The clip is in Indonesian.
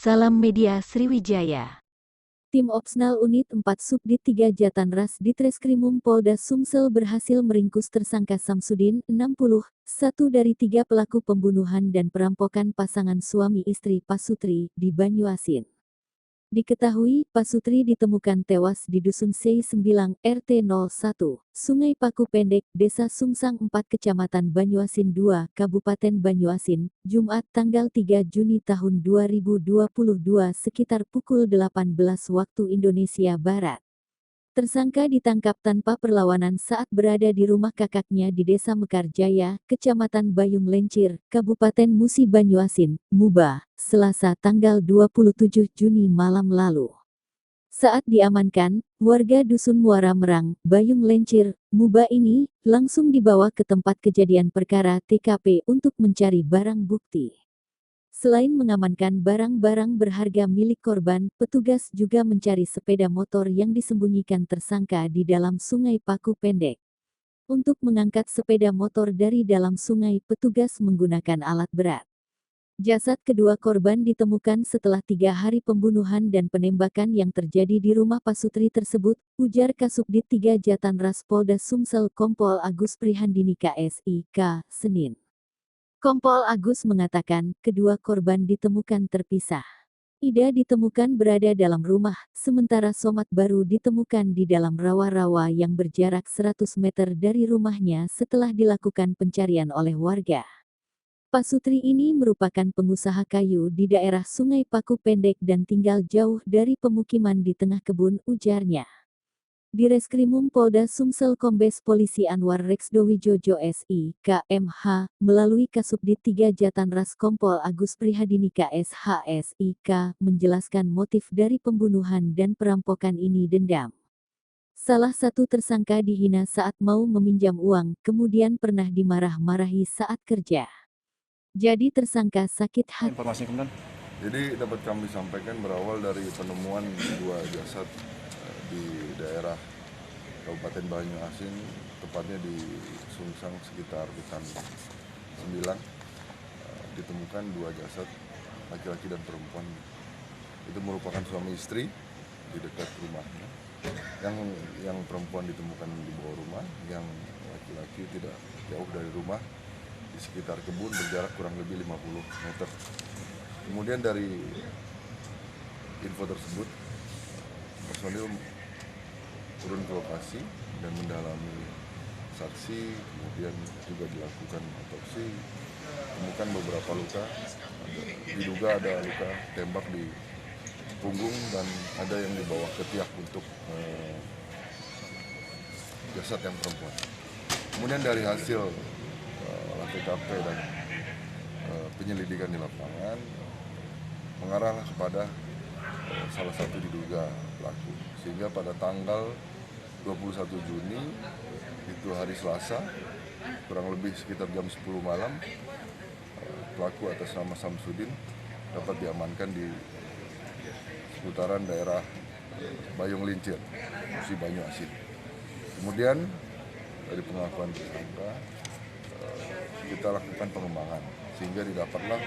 Salam Media Sriwijaya. Tim Opsnal Unit 4 Subdit 3 Jatanras Ditreskrimum Polda Sumsel berhasil meringkus tersangka Samsudin, 60, satu dari 3 pelaku pembunuhan dan perampokan pasangan suami istri Pasutri di Banyuasin. Diketahui, Pasutri ditemukan tewas di Dusun C9, RT 01, Sungai Paku Pendek, Desa Sungsang 4 Kecamatan Banyuasin 2, Kabupaten Banyuasin, Jumat tanggal 3 Juni tahun 2022 sekitar pukul 18 waktu Indonesia Barat. Tersangka ditangkap tanpa perlawanan saat berada di rumah kakaknya di Desa Mekarjaya, Kecamatan Bayung Lencir, Kabupaten Musi Banyuasin, Muba, Selasa tanggal 27 Juni malam lalu. Saat diamankan, warga Dusun Muara Merang, Bayung Lencir, Muba ini, langsung dibawa ke tempat kejadian perkara TKP untuk mencari barang bukti. Selain mengamankan barang-barang berharga milik korban, petugas juga mencari sepeda motor yang disembunyikan tersangka di dalam Sungai Paku Pendek. Untuk mengangkat sepeda motor dari dalam sungai, petugas menggunakan alat berat. Jasad kedua korban ditemukan setelah 3 hari pembunuhan dan penembakan yang terjadi di rumah Pasutri tersebut, ujar Kasubdit 3 Jatanras Polda Sumsel Kompol Agus Prihandini KSIK, Senin. Kompol Agus mengatakan, kedua korban ditemukan terpisah. Ida ditemukan berada dalam rumah, sementara Somat baru ditemukan di dalam rawa-rawa yang berjarak 100 meter dari rumahnya setelah dilakukan pencarian oleh warga. Pasutri ini merupakan pengusaha kayu di daerah Sungai Paku Pendek dan tinggal jauh dari pemukiman di tengah kebun, ujarnya. Direskrimum Polda Sumsel Kombes Polisi Anwar Reksdowijojo SI, KMH, melalui Kasubdit 3 Jatanras Kompol Agus Prihadini KSHSIK, menjelaskan motif dari pembunuhan dan perampokan ini dendam. Salah satu tersangka dihina saat mau meminjam uang, kemudian pernah dimarah-marahi saat kerja. Jadi tersangka sakit hati. Informasi kemudian? Jadi dapat kami sampaikan berawal dari penemuan 2 jasad di daerah Kabupaten Banyuasin, tepatnya di Sungsang sekitar Hutan 9, ditemukan 2 jasad laki-laki dan perempuan. Itu merupakan suami istri di dekat rumahnya. Yang perempuan ditemukan di bawah rumah, yang laki-laki tidak jauh dari rumah di sekitar kebun berjarak kurang lebih 50 meter. Kemudian dari info tersebut, personil turun ke lokasi dan mendalami saksi, kemudian juga dilakukan otopsi, temukan beberapa luka, diduga ada luka tembak di punggung dan ada yang di bawah ketiak untuk jasad yang perempuan. Kemudian dari hasil olah TKP dan penyelidikan di lapangan mengarahlah kepada salah satu diduga pelaku, sehingga pada tanggal 21 Juni itu hari Selasa kurang lebih sekitar jam 10 malam pelaku atas nama Samsudin dapat diamankan di seputaran daerah Bayung Lincir, Musi Banyuasin. Kemudian dari pengakuan tersangka kita lakukan pengembangan sehingga didapatlah